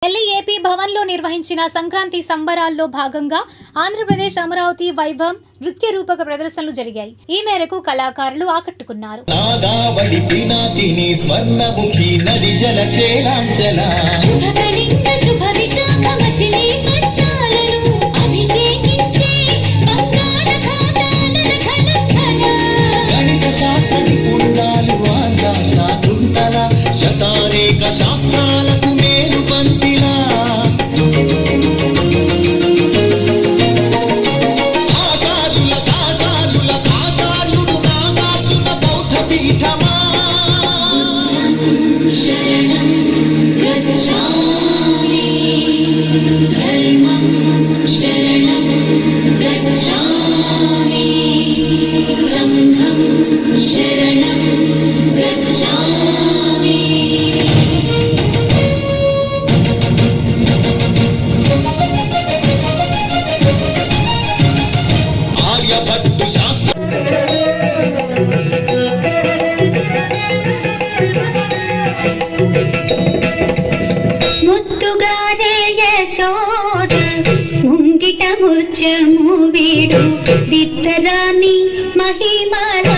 Delhi AP భవన్లో నిర్వహించిన సంక్రాంతి సంబరాల్లో భాగంగా ఆంధ్రప్రదేశ్ అమరావతి వైభవం నృత్య రూపక ప్రదర్శనలు జరిగాయి. ఈ మేరకు కళాకారులు ఆకట్టుకున్నారు. శాస్త్రాలకు మేలు పంతిలా ఆచార్యుడు నాగార్జున బౌద్ధ పీఠమా శరణం గచ్ఛామి ధర్మం శరణం గచ్ఛామి సంఘం శరణం గచ్ఛామి. ముత్తుగారే యశోద ముంగిట ముచ్చము వీడు విత్తరాని మహిమల